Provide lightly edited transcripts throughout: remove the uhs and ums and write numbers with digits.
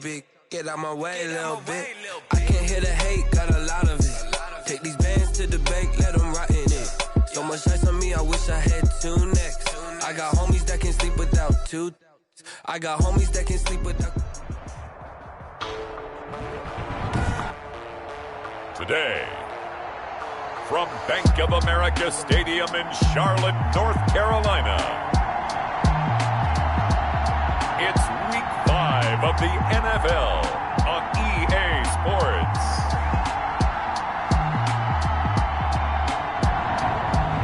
bit. Get out my way, little bit. I can't hear the hate, got a lot of it. Take these bands to the bank, let them rot in it. So much ice on me, I wish I had two necks. I got homies that can sleep without two. I got homies that can sleep without. Today, from Bank of America Stadium in Charlotte, North Carolina, it's Week 5 of the NFL on EA Sports.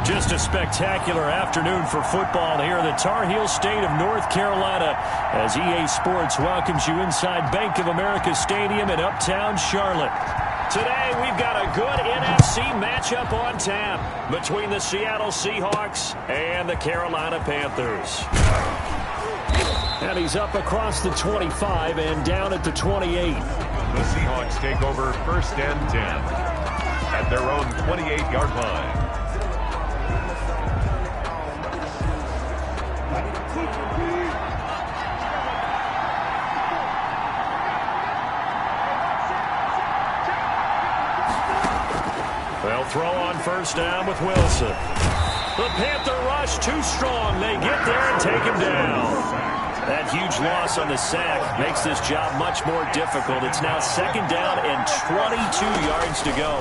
Just a spectacular afternoon for football here in the Tar Heel state of North Carolina as EA Sports welcomes you inside Bank of America Stadium in uptown Charlotte. Today, we've got a good NFC matchup on tap between the Seattle Seahawks and the Carolina Panthers. And he's up across the 25 and down at the 28. The Seahawks take over 1st and 10 at their own 28-yard line. They'll throw on 1st down with Wilson. The Panther rush too strong. They get there and take him down. That huge loss on the sack makes this job much more difficult. It's now 2nd down and 22 yards to go.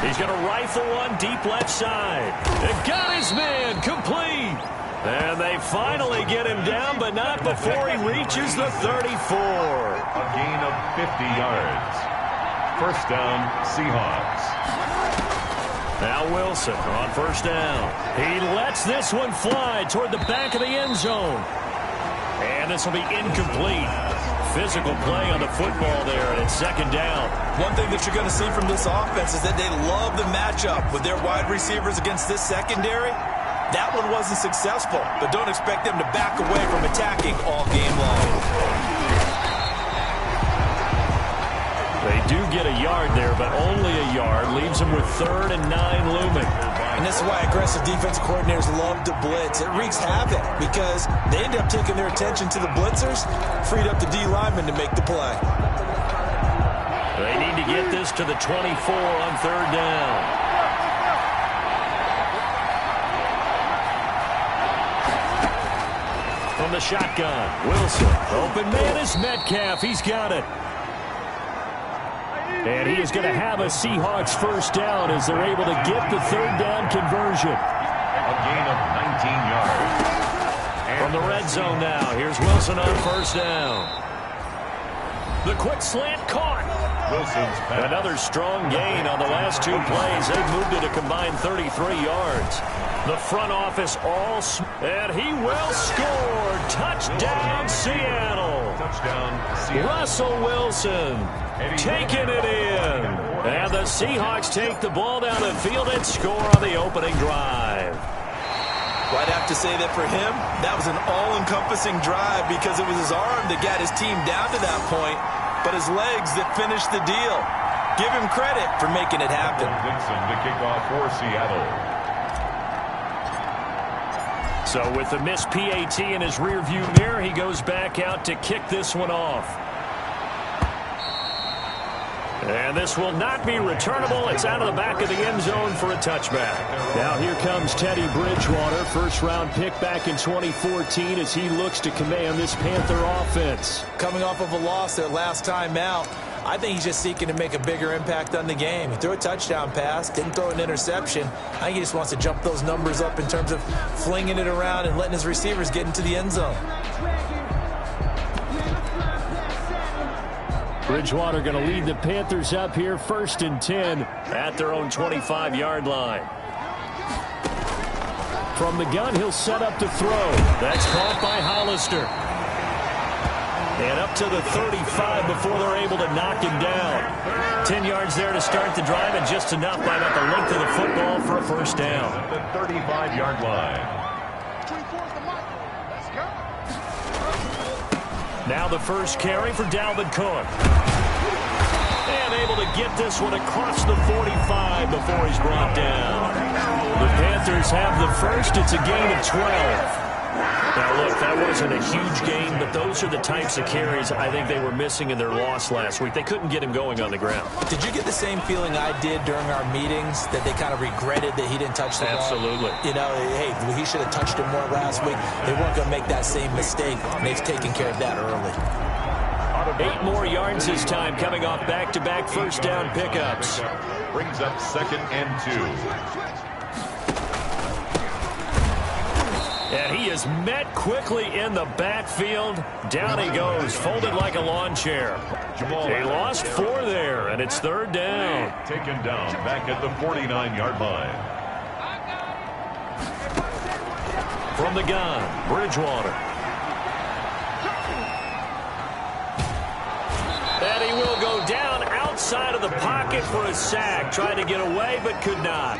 He's going to rifle one deep left side. They got his man complete. And they finally get him down, but not before he reaches the 34. A gain of 50 yards. 1st down, Seahawks. Now Wilson on 1st down. He lets this one fly toward the back of the end zone. And this will be incomplete. Physical play on the football there, and it's 2nd down. One thing that you're going to see from this offense is that they love the matchup with their wide receivers against this secondary. That one wasn't successful, but don't expect them to back away from attacking all game long. They do get a yard there, but only a yard. Leaves them with 3rd and 9 looming. And this is why aggressive defensive coordinators love to blitz. It wreaks havoc because they end up taking their attention to the blitzers, freed up the D linemen to make the play. They need to get this to the 24 on 3rd down. From the shotgun, Wilson. Open man is Metcalf. He's got it. And he is going to have a Seahawks 1st down as they're able to get the 3rd down conversion. A gain of 19 yards. From the red zone now, here's Wilson on 1st down. The quick slant caught. Wilson's pass. Another strong gain on the last 2 plays. They've moved it a combined 33 yards. The front office all... And he will score. Touchdown, Seattle. Touchdown, Seattle. Russell Wilson taking it in. And the Seahawks take the ball down the field and score on the opening drive. Well, I'd have to say that for him, that was an all-encompassing drive because it was his arm that got his team down to that point, but his legs that finished the deal. Give him credit for making it happen. Dixon to kick off for Seattle. So with the missed PAT in his rearview mirror, he goes back out to kick this one off. And this will not be returnable. It's out of the back of the end zone for a touchback. Now here comes Teddy Bridgewater, first-round pick back in 2014 as he looks to command this Panther offense. Coming off of a loss their last time out, I think he's just seeking to make a bigger impact on the game. He threw a touchdown pass, didn't throw an interception. I think he just wants to jump those numbers up in terms of flinging it around and letting his receivers get into the end zone. Bridgewater going to lead the Panthers up here 1st and 10 at their own 25-yard line. From the gun, he'll set up to throw. That's caught by Hollister. And up to the 35 before they're able to knock him down. 10 yards there to start the drive, and just enough by about the length of the football for a 1st down. At the 35-yard line. Now the first carry for Dalvin Cook. And able to get this one across the 45 before he's brought down. The Panthers have the first. It's a gain of 12. Now, look, that wasn't a huge gain, but those are the types of carries I think they were missing in their loss last week. They couldn't get him going on the ground. Did you get the same feeling I did during our meetings, that they kind of regretted that he didn't touch the ball? Absolutely. You know, hey, he should have touched it more last week. They weren't going to make that same mistake, and they've taken care of that early. 8 more yards this time, coming off back-to-back first down pickups. Brings up 2nd and 2. And he is met quickly in the backfield. Down he goes, folded like a lawn chair. He lost 4 there, and it's 3rd down. Taken down back at the 49-yard line. From the gun, Bridgewater. And he will go down outside of the pocket for a sack. Tried to get away, but could not.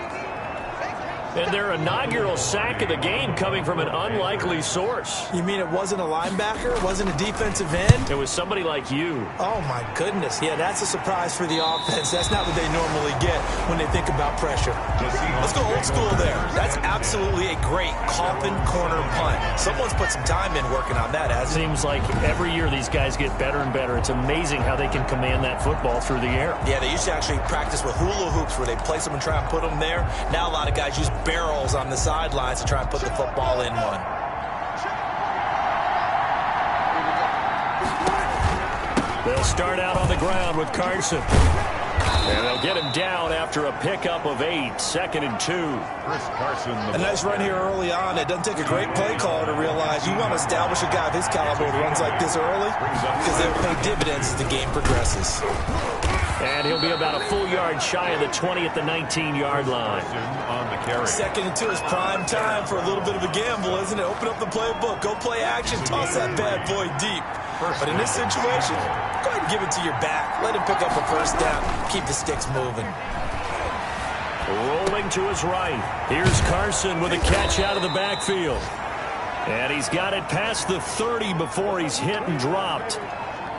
And their inaugural sack of the game coming from an unlikely source. You mean it wasn't a linebacker? It wasn't a defensive end? It was somebody like you. Oh, my goodness. Yeah, that's a surprise for the offense. That's not what they normally get when they think about pressure. Let's go old school there. That's absolutely a great coffin corner punt. Someone's put some time in working on that, hasn't it? Seems like every year these guys get better and better. It's amazing how they can command that football through the air. Yeah, they used to actually practice with hula hoops where they place them and try and put them there. Now a lot of guys use barrels on the sidelines to try and put the football in one. They'll start out on the ground with Carson. And they'll get him down after a pickup of 8, 2nd and 2. Chris Carson. A nice run here early on. It doesn't take a great play caller to realize you want to establish a guy of his caliber that runs like this early, because they'll pay dividends as the game progresses. And he'll be about a full yard shy of the 20 at the 19-yard line. On the carry. 2nd and 2 is prime time for a little bit of a gamble, isn't it? Open up the playbook, go play action, toss that bad boy deep. But in this situation, go ahead and give it to your back. Let him pick up a first down. Keep the sticks moving. Rolling to his right. Here's Carson with a catch out of the backfield. And he's got it past the 30 before he's hit and dropped.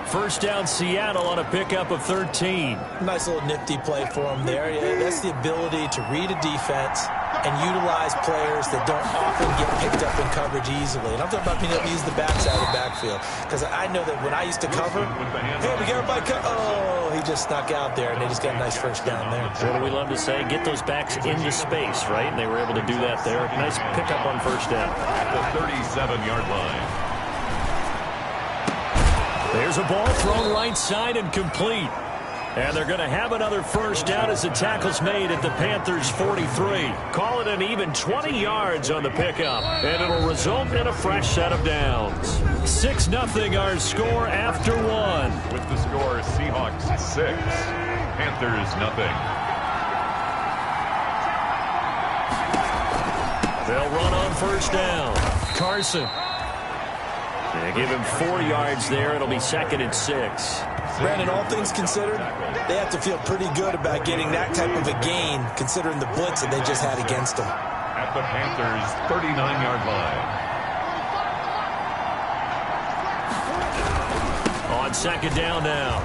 First down Seattle on a pickup of 13. Nice little nifty play for him there. Yeah, that's the ability to read a defense and utilize players that don't often get picked up in coverage easily. And I'm talking about being able to use the backside of the backfield. Because I know that when I used to cover, hey, we got everybody oh, he just snuck out there, and they just got a nice first down there. What do we love to say? Get those backs into space, right? And they were able to do that there. Nice pickup on first down. At the 37-yard line. There's a ball thrown right side and complete. And they're going to have another first down as the tackle's made at the Panthers' 43. Call it an even 20 yards on the pickup. And it'll result in a fresh set of downs. 6-0 our score after 1. With the score, Seahawks 6, Panthers 0. They'll run on first down. Carson. They give him 4 yards there. It'll be 2nd and 6. Brandon, all things considered, they have to feel pretty good about getting that type of a gain, considering the blitz that they just had against them. At the Panthers' 39-yard line. On 2nd down now.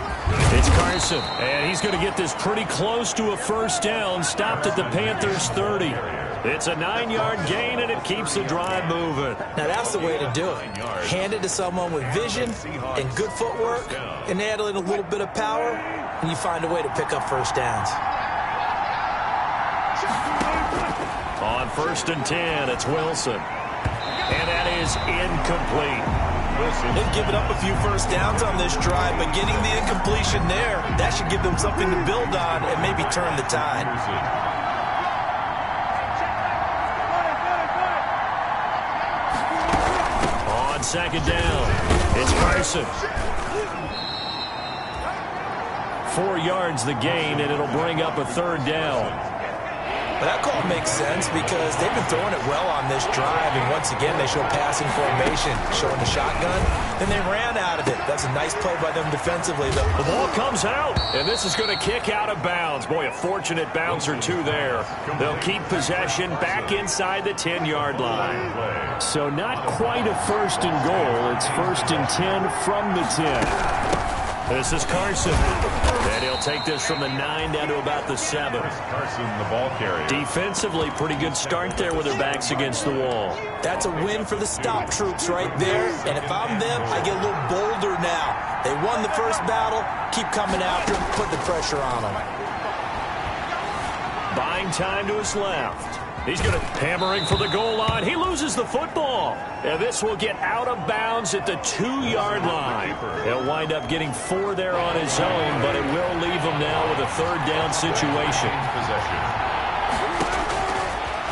It's Carson. And he's going to get this pretty close to a first down. Stopped at the Panthers' 30. It's a 9-yard gain, and it keeps the drive moving. Now, that's the way to do it. Hand it to someone with vision and good footwork, and add in a little bit of power, and you find a way to pick up first downs. On 1st and 10, it's Wilson. And that is incomplete. They've given up a few first downs on this drive, but getting the incompletion there, that should give them something to build on and maybe turn the tide. On 2nd down, it's Carson. 4 yards the gain, and it'll bring up a 3rd down. That call makes sense because they've been throwing it well on this drive, and once again they show passing formation, showing the shotgun. Then they ran out of it. That's a nice play by them defensively, though. The ball comes out, and this is going to kick out of bounds. Boy, a fortunate bounce or two there. They'll keep possession back inside the 10-yard line. So not quite a 1st and goal. It's 1st and 10 from the 10. This is Carson. And he'll take this from the 9 down to about the 7. Carson, the ball carrier. Defensively, pretty good start there with their backs against the wall. That's a win for the stop troops right there. And if I'm them, I get a little bolder now. They won the first battle. Keep coming after them, put the pressure on them. Buying time to his left. He's going to hammering for the goal line. He loses the football. And this will get out of bounds at the 2-yard line. He'll wind up getting 4 there on his own, but it will leave him now with a 3rd down situation.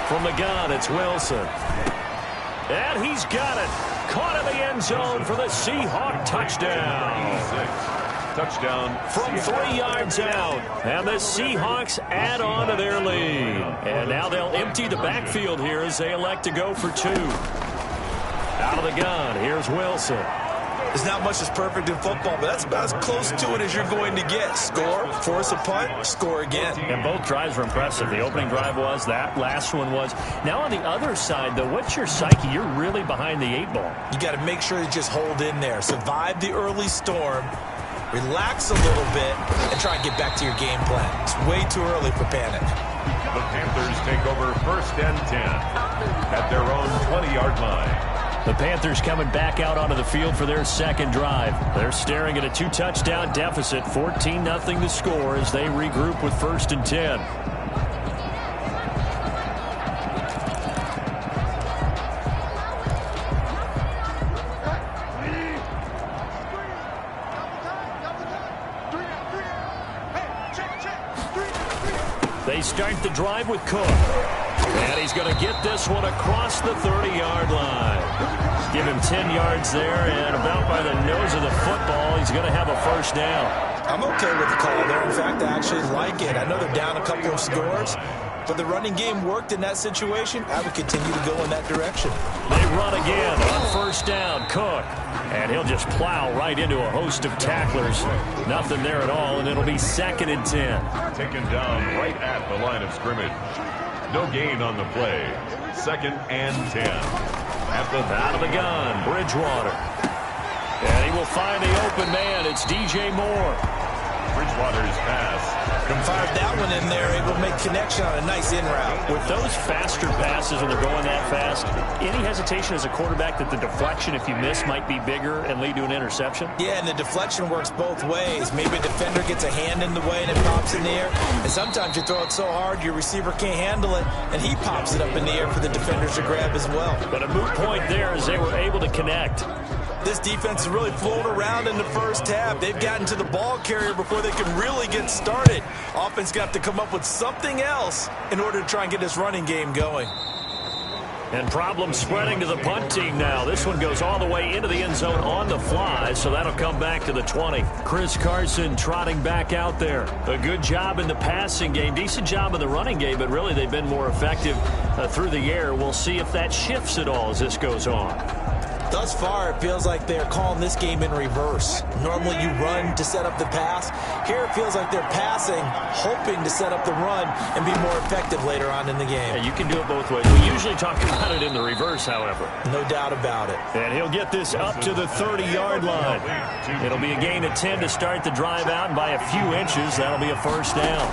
From the gun, it's Wilson. And he's got it. Caught in the end zone for the Seahawk touchdown. Touchdown from 3 yards out. And the Seahawks add on to their lead. And now they'll empty the backfield here as they elect to go for 2. Out of the gun, here's Wilson. There's not much that's perfect in football, but that's about as close to it as you're going to get. Score, force a punt, score again. And both drives were impressive. The opening drive was, that last one was. Now on the other side, though, what's your psyche? You're really behind the 8 ball. You got to make sure you just hold in there. Survive the early storm. Relax a little bit and try and get back to your game plan. It's way too early for panic. The Panthers take over 1st and 10 at their own 20-yard line. The Panthers coming back out onto the field for their 2nd drive. They're staring at a 2-touchdown deficit, 14-0 the score as they regroup with 1st and 10. They start the drive with Cook. And he's going to get this one across the 30-yard line. Give him 10 yards there, and about by the nose of the football, he's going to have a 1st down. I'm okay with the call there. In fact, I actually like it. I know they're down a couple of scores, but the running game worked in that situation. I would continue to go in that direction. They run again on 1st down, Cook. And he'll just plow right into a host of tacklers. Nothing there at all, and it'll be 2nd and 10. Taken down right at the line of scrimmage. No gain on the play. 2nd and 10. Out of the gun, Bridgewater. And he will find the open man. It's DJ Moore. Bridgewater's pass. Fired that one in there, able to make connection on a nice in route. With those faster passes when they're going that fast, any hesitation as a quarterback that the deflection, if you miss, might be bigger and lead to an interception? Yeah, and the deflection works both ways. Maybe a defender gets a hand in the way and it pops in the air. And sometimes you throw it so hard your receiver can't handle it, and he pops it up in the air for the defenders to grab as well. But a moot point there as they were able to connect. This defense has really flown around in the first half. They've gotten to the ball carrier before they can really get started. Offense got to come up with something else in order to try and get this running game going. And problems spreading to the punt team now. This one goes all the way into the end zone on the fly, so that'll come back to the 20. Chris Carson trotting back out there. A good job in the passing game, decent job in the running game, but really they've been more effective through the air. We'll see if that shifts at all as this goes on. Thus far, it feels like they're calling this game in reverse. Normally you run to set up the pass. Here it feels like they're passing, hoping to set up the run and be more effective later on in the game. Yeah, you can do it both ways. We usually talk about it in the reverse, however. No doubt about it. And he'll get this up to the 30-yard line. It'll be a gain of 10 to start the drive out, and by a few inches, that'll be a 1st down.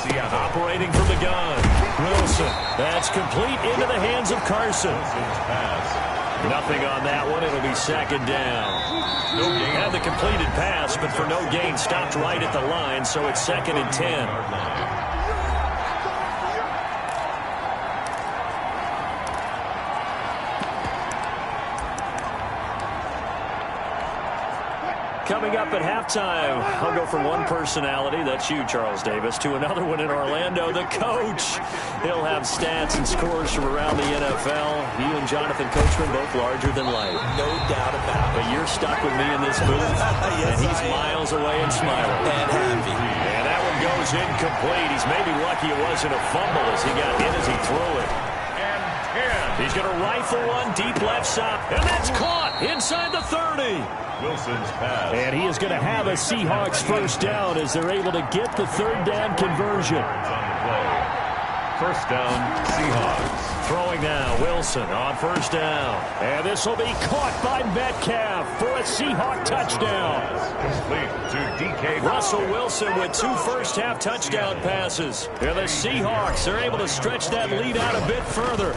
Seattle. Operating from the gun. Wilson. That's complete into the hands of Carson. Nothing on that one. It'll be 2nd down. No gain. Had the completed pass, but for no gain, stopped right at the line, so it's 2nd and 10. Coming up at halftime, I'll go from one personality, that's you, Charles Davis, to another one in Orlando, the coach. He'll have stats and scores from around the NFL. You and Jonathan Coachman, both larger than life. No doubt about it. But you're stuck with me in this booth, yes, and he's miles away and smiling. And happy. And that one goes incomplete. He's maybe lucky it wasn't a fumble as he got in as he threw it. He's going to rifle one deep left side, and that's caught inside the 30. Wilson's pass. And he is going to have a Seahawks 1st down as they're able to get the 3rd down conversion. First down, Seahawks. Throwing now, Wilson on first down. And this will be caught by Metcalf for a Seahawk touchdown. Complete to DK. Russell Wilson with 2 first-half touchdown passes. And the Seahawks are able to stretch that lead out a bit further.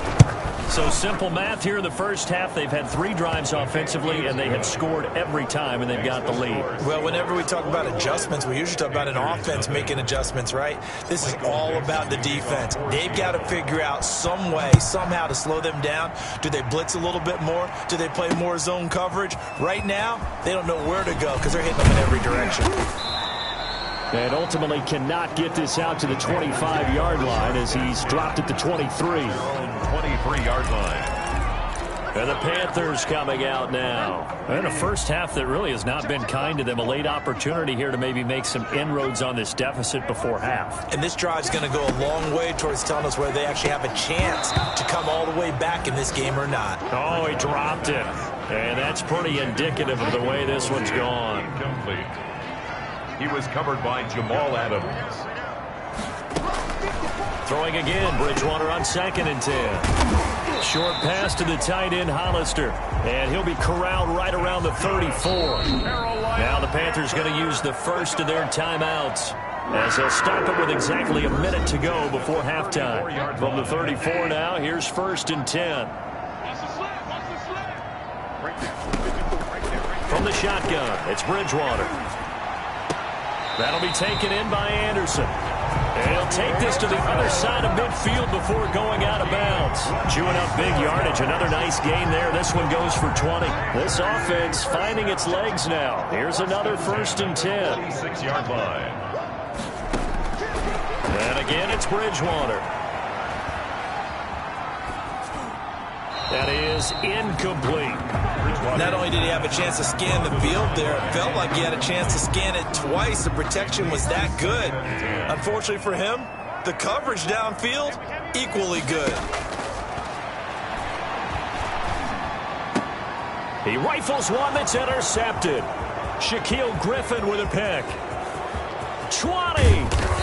So simple math here in the first half. They've had 3 drives offensively, and they have scored every time, and they've got the lead. Well, whenever we talk about adjustments, we usually talk about an offense making adjustments, right? This is all about the defense. They've got to figure out some way, somehow to slow them down. Do they blitz a little bit more? Do they play more zone coverage? Right now, they don't know where to go because they're hitting them in every direction. And ultimately cannot get this out to the 25-yard line as he's dropped at the 23. 23-yard line. And the Panthers coming out now. And a first half that really has not been kind to them. A late opportunity here to maybe make some inroads on this deficit before half. And this drive's going to go a long way towards telling us whether they actually have a chance to come all the way back in this game or not. Oh, he dropped it. And that's pretty indicative of the way this one's gone. Incomplete. He was covered by Jamal Adams. Throwing again, Bridgewater on 2nd and 10. Short pass to the tight end, Hollister. And he'll be corralled right around the 34. Now the Panthers going to use the first of their timeouts, as they'll stop it with exactly a minute to go before halftime. From the 34 now, here's 1st and 10. From the shotgun, it's Bridgewater. That'll be taken in by Anderson. And he'll take this to the other side of midfield before going out of bounds. Chewing up big yardage. Another nice gain there. This one goes for 20. This offense finding its legs now. Here's another 1st and 10. 26-yard line. And again, it's Bridgewater. That is incomplete. Not only did he have a chance to scan the field there, it felt like he had a chance to scan it twice. The protection was that good. Unfortunately for him, the coverage downfield, equally good. He rifles one that's intercepted. Shaquille Griffin with a pick. 20.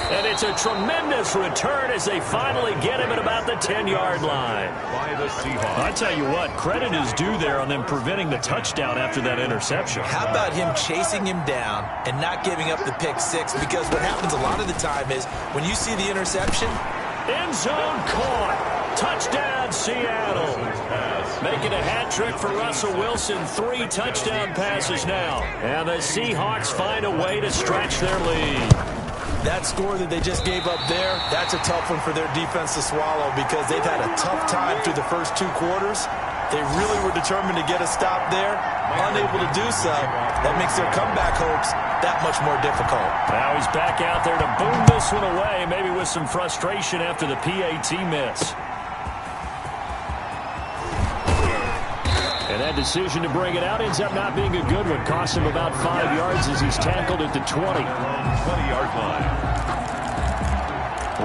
And it's a tremendous return as they finally get him at about the 10-yard line. By the Seahawks. I tell you what, credit is due there on them preventing the touchdown after that interception. How about him chasing him down and not giving up the pick 6? Because what happens a lot of the time is when you see the interception, end zone caught. Touchdown, Seattle. Making a hat trick for Russell Wilson. 3 touchdown passes now. And the Seahawks find a way to stretch their lead. that score that they just gave up there, that's a tough one for their defense to swallow because they've had a tough time through the first 2 quarters. They really were determined to get a stop there, unable to do so. That makes their comeback hopes that much more difficult. Now he's back out there to boom this one away, maybe with some frustration after the PAT miss. And that decision to bring it out ends up not being a good one. Cost him about 5 yards as he's tackled at the 20. 20-yard line.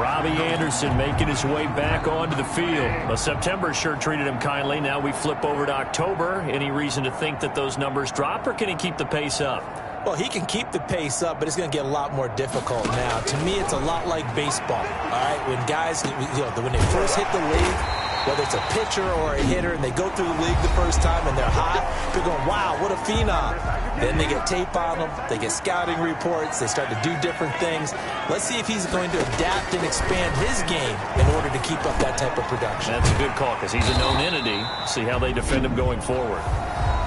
Robbie Anderson making his way back onto the field. Well, September sure treated him kindly. Now we flip over to October. Any reason to think that those numbers drop, or can he keep the pace up? Well, he can keep the pace up, but it's going to get a lot more difficult now. To me, it's a lot like baseball, all right? When guys, when they first hit the league, whether it's a pitcher or a hitter, and they go through the league the first time and they're hot, they're going, wow, what a phenom. Then they get tape on them, they get scouting reports, they start to do different things. Let's see if he's going to adapt and expand his game in order to keep up that type of production. That's a good call because he's a known entity. See how they defend him going forward.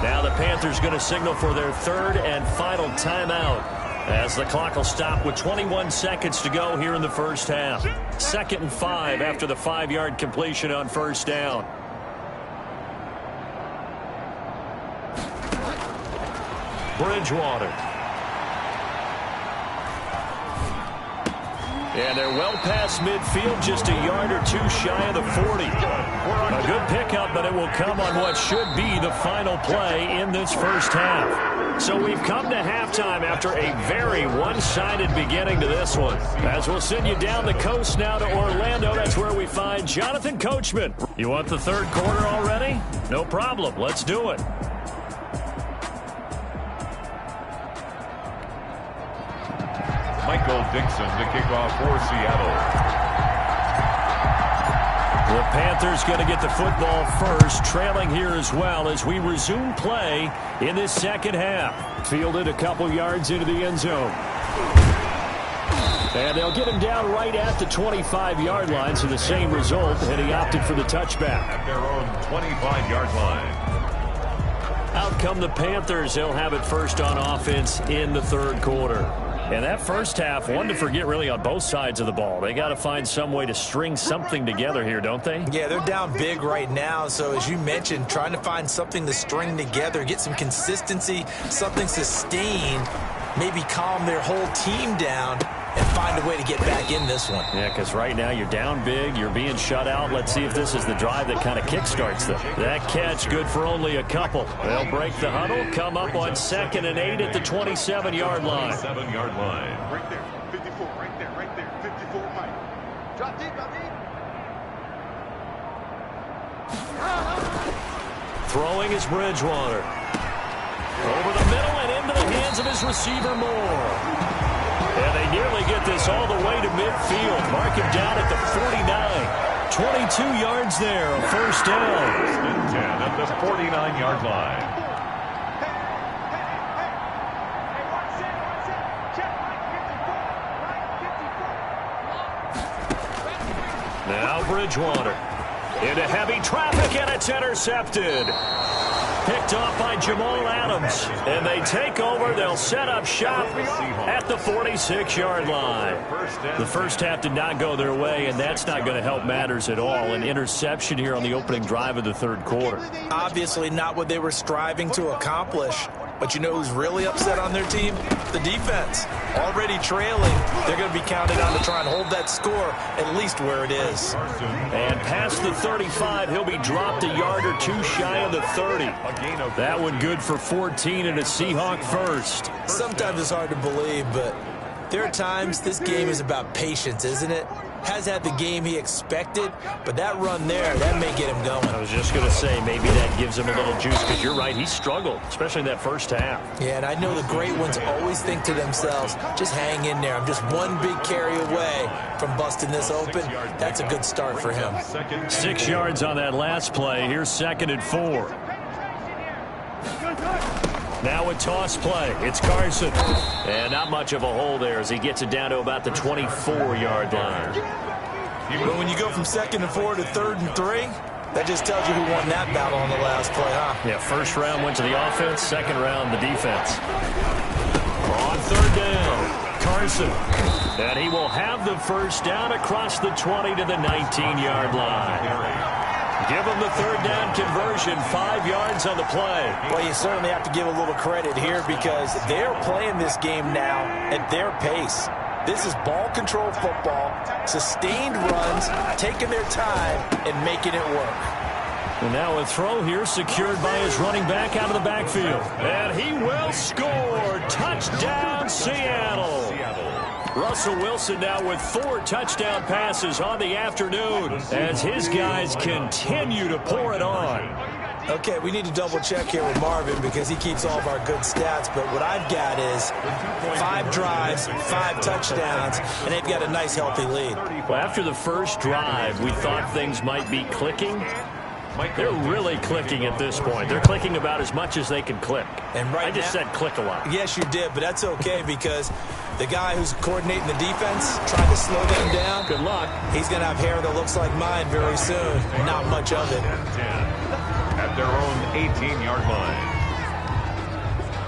Now the Panthers going to signal for their third and final timeout, as the clock will stop with 21 seconds to go here in the first half. 2nd and 5 after the 5-yard completion on first down. Bridgewater. And they're well past midfield, just a yard or 2 shy of the 40. A good pickup, but it will come on what should be the final play in this first half. So we've come to halftime after a very one-sided beginning to this one. As we'll send you down the coast now to Orlando, that's where we find Jonathan Coachman. You want the third quarter already? No problem. Let's do it. Michael Dixon to kick off for Seattle. The Panthers going to get the football first, trailing here as well as we resume play in this second half. Fielded a couple yards into the end zone. And they'll get him down right at the 25-yard line, so the same result, and he opted for the touchback. At their own 25-yard line. Out come the Panthers. They'll have it first on offense in the third quarter. And that first half, one to forget really on both sides of the ball. They got to find some way to string something together here, don't they? Yeah, they're down big right now. So as you mentioned, trying to find something to string together, get some consistency, something sustained, maybe calm their whole team down and find a way to get back in this one. Yeah, because right now you're down big, you're being shut out. Let's see if this is the drive that kind of kickstarts them. That catch good for only a couple. They'll break the huddle, come up on 2nd and 8 at the 27-yard line. 27-yard line. Right there, 54, right there, 54, Mike. Drop deep, drop deep. Throwing is Bridgewater. Over the middle and into the hands of his receiver Moore. And they nearly get this all the way to midfield. Mark him down at the 49. 22 yards there, a first down. 10 at the 49-yard line. Now Bridgewater. Into heavy traffic, and it's intercepted. Picked off by Jamal Adams. And they take over. They'll set up shop at the 46-yard line. The first half did not go their way, and that's not going to help matters at all. An interception here on the opening drive of the third quarter. Obviously not what they were striving to accomplish. But you know who's really upset on their team? The defense. Already trailing, they're going to be counted on to try and hold that score at least where it is. And past the 35, he'll be dropped a yard or two shy of the 30. That one good for 14 and a Seahawk first. Sometimes it's hard to believe, but there are times this game is about patience, isn't it? Has had the game he expected, but that run there, that may get him going. I was just going to say, maybe that gives him a little juice, because you're right, he struggled, especially in that first half. Yeah, and I know the great ones always think to themselves, just hang in there. I'm just one big carry away from busting this open. That's a good start for him. 6 yards on that last play. Here's 2nd and 4. Now a toss play. It's Carson. And not much of a hole there as he gets it down to about the 24-yard line. But when you go from 2nd and 4 to 3rd and 3, that just tells you who won that battle on the last play, huh? Yeah, first round went to the offense, second round the defense. On 3rd down, Carson. And he will have the first down across the 20 to the 19-yard line. Give them the 3rd down conversion, 5 yards on the play. Well, you certainly have to give a little credit here because they're playing this game now at their pace. This is ball control football, sustained runs, taking their time and making it work. And now a throw here secured by his running back out of the backfield. And he will score. Touchdown, Seattle. Russell Wilson now with 4 touchdown passes on the afternoon as his guys continue to pour it on. Okay, we need to double check here with Marvin because he keeps all of our good stats, but what I've got is 5 drives, 5 touchdowns, and they've got a nice healthy lead. Well, after the first drive, we thought things might be clicking. They're really clicking at this point. They're clicking about as much as they can click. And right I just now, said click a lot. Yes, you did, but that's okay because the guy who's coordinating the defense, trying to slow them down, Good luck. he's going to have hair that looks like mine very soon. Not much of it. 10 at their own 18-yard line.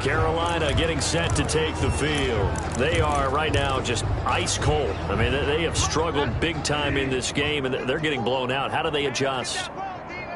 Carolina getting set to take the field. They are right now just ice cold. I mean, they have struggled big time in this game, and they're getting blown out. How do they adjust?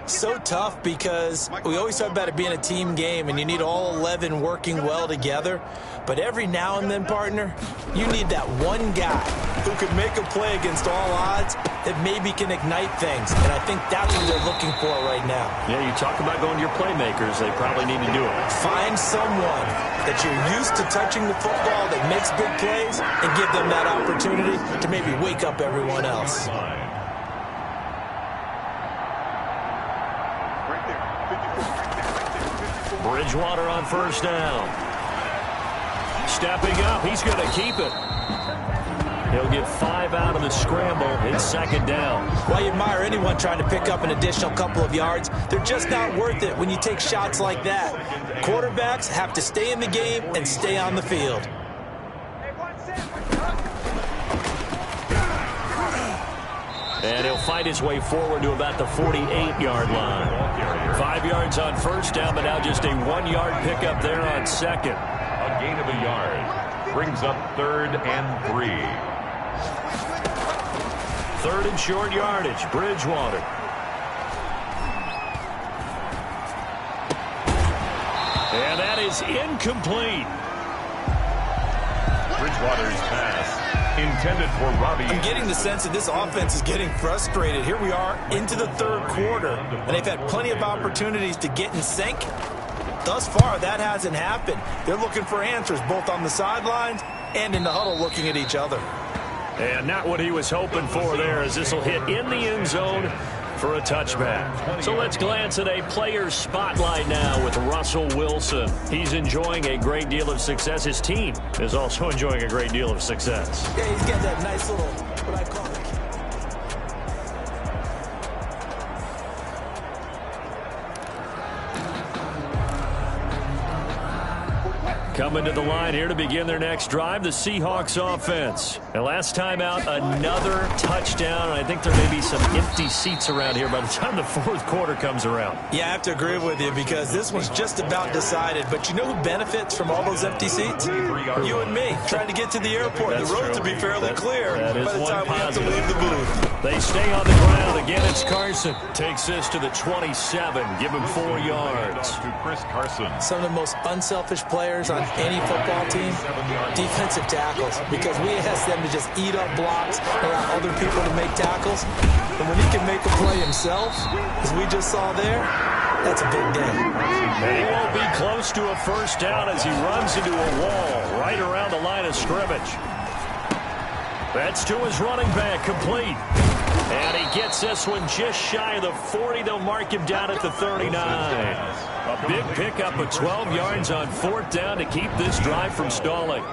So tough because we always talk about it being a team game and you need all 11 working well together. But every now and then, partner, you need that one guy who can make a play against all odds that maybe can ignite things. And I think that's what they're looking for right now. Yeah, you talk about going to your playmakers. They probably need to do it. Find someone that you're used to touching the football that makes big plays and give them that opportunity to maybe wake up everyone else. Bridgewater on first down. Stepping up, he's going to keep it. He'll get 5 out of the scramble. It's second down. Well, you admire anyone trying to pick up an additional couple of yards. They're just not worth it when you take shots like that. Quarterbacks have to stay in the game and stay on the field. And he'll fight his way forward to about the 48-yard line. 5 yards on first down, but now just a 1-yard pickup there on second. A gain of a yard brings up 3rd and 3. 3rd and short yardage, Bridgewater. And that is incomplete. Bridgewater's pass intended for Robbie. I'm getting the sense that this offense is getting frustrated. Here we are into the 3rd quarter, and they've had plenty of opportunities to get in sync. Thus far, that hasn't happened. They're looking for answers both on the sidelines and in the huddle looking at each other. And not what he was hoping for there, as this will hit in the end zone for a touchback. So let's glance at a player's spotlight now with Russell Wilson. He's enjoying a great deal of success. His team is also enjoying a great deal of success. Yeah, he's got that nice little, what I call it. Coming to the line here to begin their next drive, the Seahawks offense. And last time out, another touchdown. And I think there may be some empty seats around here by the time the 4th quarter comes around. Yeah, I have to agree with you because this one's just about decided. But you know who benefits from all those empty seats? You and me, trying to get to the airport. That's the road true. to be fairly clear That is by the one time we have to positive. leave the booth. They stay on the ground. Again, it's Carson. Takes this to the 27. Give him 4 yards. To Chris Carson. Some of the most unselfish players on any football team, defensive tackles, because we ask them to just eat up blocks, allow other people to make tackles. And when he can make a play himself, as we just saw there, that's a big day. And he won't be close to a first down as he runs into a wall right around the line of scrimmage. That's to his running back, complete. And he gets this one just shy of the 40. They'll mark him down at the 39. A big pickup of 12 yards on 4th down to keep this drive from stalling.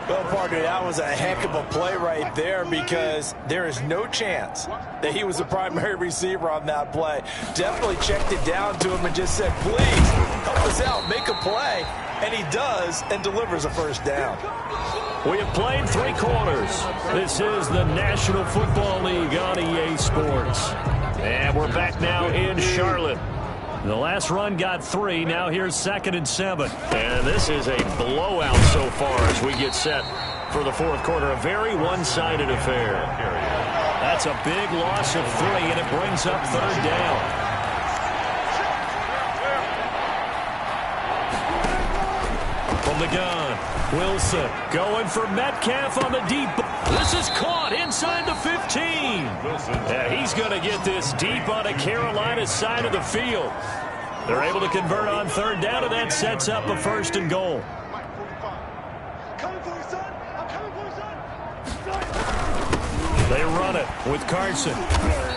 Well, partner, that was a heck of a play right there because there is no chance that he was the primary receiver on that play. Definitely checked it down to him and just said, please, help us out, make a play. And he does and delivers a first down. We have played 3 quarters. This is the National Football League on EA Sports. And we're back now in Charlotte. The last run got 3. Now here's 2nd and 7. And this is a blowout so far as we get set for the 4th quarter. A very one-sided affair. That's a big loss of 3, and it brings up 3rd down. From the gun, Wilson going for Metcalf on the deep. This is caught inside the 15. Yeah, he's going to get this deep on a Carolina side of the field. They're able to convert on 3rd down, and that sets up a 1st and goal. They run it with Carson.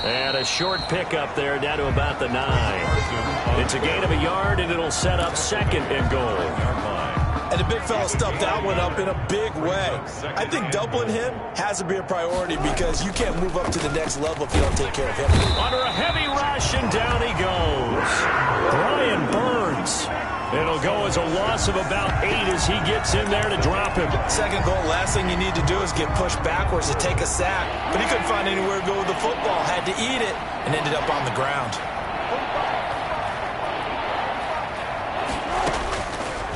And a short pickup there down to about the 9. It's a gain of a yard, and it'll set up 2nd and goal. And the big fella stuffed that one up in a big way. I think doubling him has to be a priority because you can't move up to the next level if you don't take care of him. Under a heavy rush, and down he goes. Brian Burns. It'll go as a loss of about 8 as he gets in there to drop him. 2nd goal, last thing you need to do is get pushed backwards to take a sack. But he couldn't find anywhere to go with the football, had to eat it, and ended up on the ground.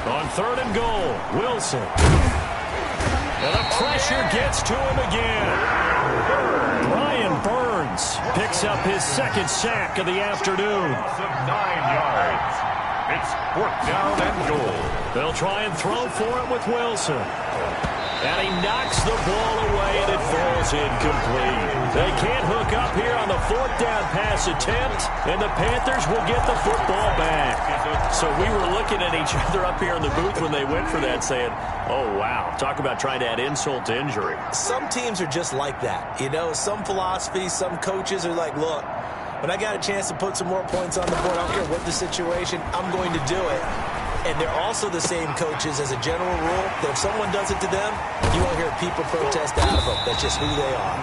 On 3rd and goal, Wilson. And the pressure gets to him again. Brian Burns picks up his 2nd sack of the afternoon. 9 yards. It's 4th down and goal. They'll try and throw for it with Wilson. And he knocks the ball away, and it falls incomplete. They can't hook up here on the 4th down pass attempt, and the Panthers will get the football back. So we were looking at each other up here in the booth when they went for that, saying, oh, wow, talk about trying to add insult to injury. Some teams are just like that. You know, some philosophies, some coaches are like, look, when I got a chance to put some more points on the board, I don't care what the situation, I'm going to do it. And they're also the same coaches as a general rule that if someone does it to them, you won't hear people protest out of them. That's just who they are.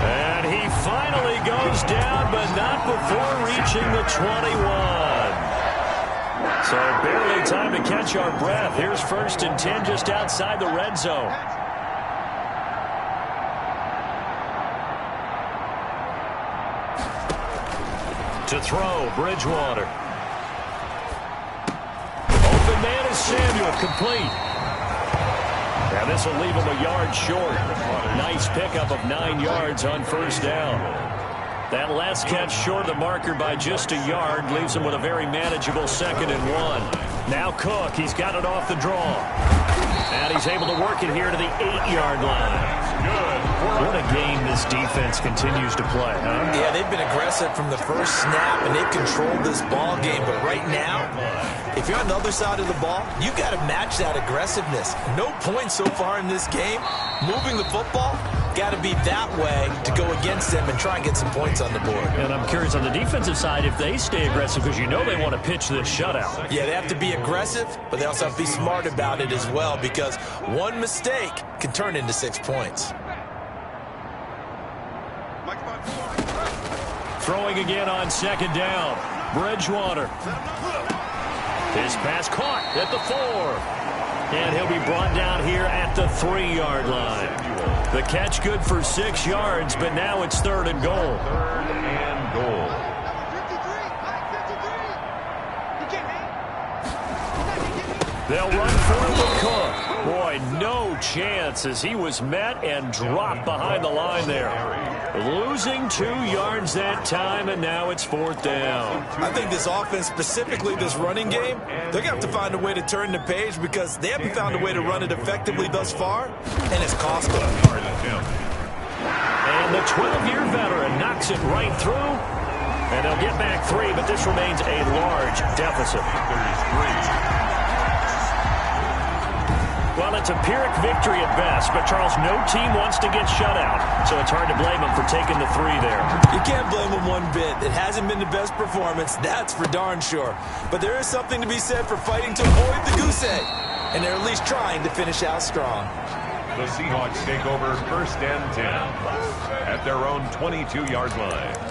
And he finally goes down, but not before reaching the 21. So barely time to catch our breath. Here's 1st and 10 just outside the red zone. To throw, Bridgewater. Open man is Samuel, complete. Now this will leave him a yard short. Nice pickup of 9 yards on 1st down. That last catch short of the marker by just a yard leaves him with a very manageable 2nd and 1. Now Cook, he's got it off the draw. And he's able to work it here to the 8-yard line. What a game this defense continues to play, huh? Yeah, they've been aggressive from the first snap, and they've controlled this ball game. But right now, if you're on the other side of the ball, you've got to match that aggressiveness. No points so far in this game. Moving the football, got to be that way to go against them and try and get some points on the board. And I'm curious on the defensive side if they stay aggressive, because you know they want to pitch this shutout. Yeah, they have to be aggressive, but they also have to be smart about it as well, because one mistake can turn into 6 points. Throwing again on 2nd down. Bridgewater. His pass caught at the 4. And he'll be brought down here at the 3-yard line. The catch good for 6 yards, but now it's 3rd and goal. 3rd and goal. They'll run for it with Cook. Boy, no chance as he was met and dropped behind the line there. Losing 2 yards that time, and now it's 4th down. I think this offense, specifically this running game, they're going to have to find a way to turn the page because they haven't found a way to run it effectively thus far, and it's cost them. And the 12-year veteran knocks it right through, and they'll get back 3, but this remains a large deficit. Well, it's a Pyrrhic victory at best, but, Charles, no team wants to get shut out, so it's hard to blame them for taking the 3 there. You can't blame them one bit. It hasn't been the best performance, that's for darn sure. But there is something to be said for fighting to avoid the goose egg, and they're at least trying to finish out strong. The Seahawks take over 1st and 10 at their own 22-yard line.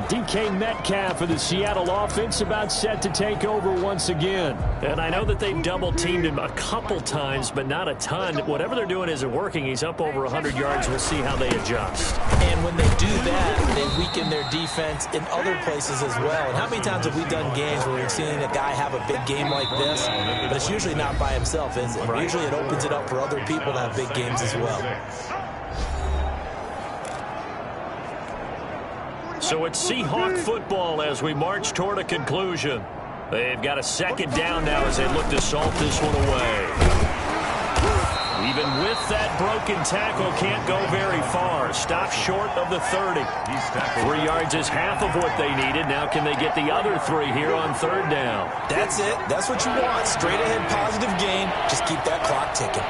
DK Metcalf of the Seattle offense about set to take over once again. And I know that they've double-teamed him a couple times, but not a ton. Whatever they're doing isn't working. He's up over 100 yards. We'll see how they adjust. And when they do that, they weaken their defense in other places as well. And how many times have we done games where we've seen a guy have a big game like this? But it's usually not by himself, is it? Right. Usually it opens it up for other people to have big games as well. So it's Seahawk football as we march toward a conclusion. They've got a 2nd down now as they look to salt this one away. Even with that broken tackle, can't go very far. Stop short of the 30. 3 yards is half of what they needed. Now can they get the other 3 here on 3rd down? That's it. That's what you want. Straight ahead positive gain. Just keep that clock ticking.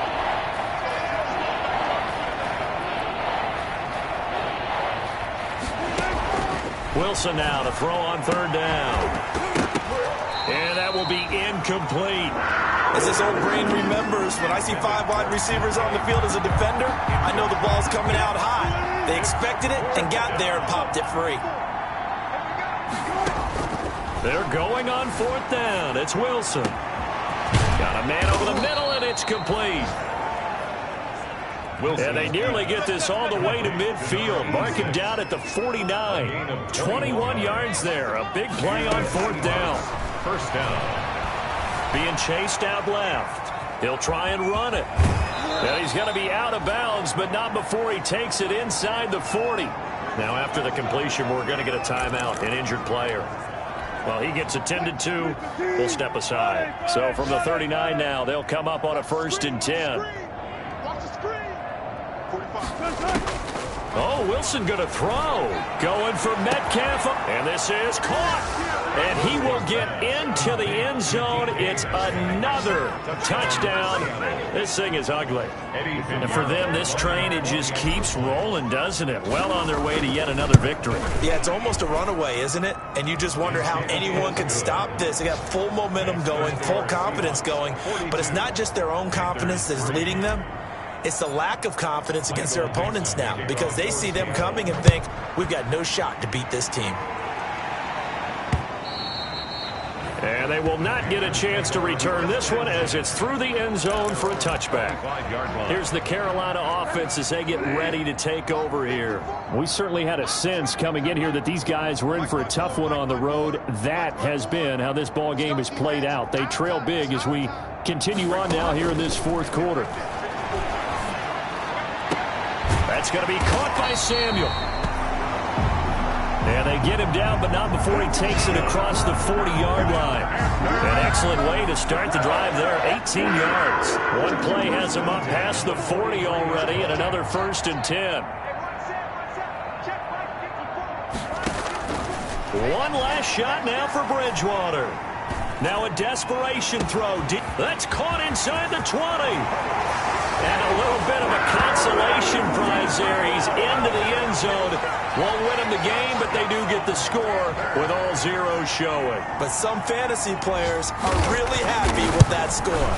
Wilson now to throw on 3rd down. And that will be incomplete. As this old brain remembers, when I see 5 wide receivers on the field as a defender, I know the ball's coming out high. They expected it and got there and popped it free. They're going on 4th down. It's Wilson. Got a man over the middle, and it's complete. And they nearly get this all the way to midfield. Mark him down at the 49. 21 yards there. A big play on 4th down. 1st down. Being chased out left. He'll try and run it. And he's going to be out of bounds, but not before he takes it inside the 40. Now, after the completion, we're going to get a timeout, an injured player. Well, he gets attended to. We'll step aside. So from the 39 now, they'll come up on a 1st and 10. Oh, Wilson going to throw. Going for Metcalf. And this is caught. And he will get into the end zone. It's another touchdown. This thing is ugly. And for them, this train, it just keeps rolling, doesn't it? Well on their way to yet another victory. Yeah, it's almost a runaway, isn't it? And you just wonder how anyone can stop this. They got full momentum going, full confidence going. But it's not just their own confidence that's leading them. It's the lack of confidence against their opponents now, because they see them coming and think, we've got no shot to beat this team. And they will not get a chance to return this one as it's through the end zone for a touchback. Here's the Carolina offense as they get ready to take over here. We certainly had a sense coming in here that these guys were in for a tough one on the road. That has been how this ball game has played out. They trail big as we continue on now here in this fourth quarter. That's going to be caught by Samuel. And they get him down, but not before he takes it across the 40-yard line. An excellent way to start the drive there, 18 yards. One play has him up past the 40 already, and another 1st and 10. One last shot now for Bridgewater. Now a desperation throw. That's caught inside the 20. And a little bit of a consolation prize there. He's into the end zone. Won't win him the game, but they do get the score with all zeros showing. But some fantasy players are really happy with that score.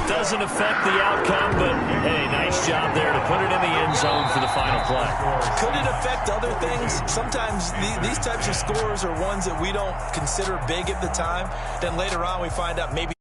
Doesn't affect the outcome, but, hey, nice job there to put it in the end zone for the final play. Could it affect other things? Sometimes these types of scores are ones that we don't consider big at the time. Then later on we find out maybe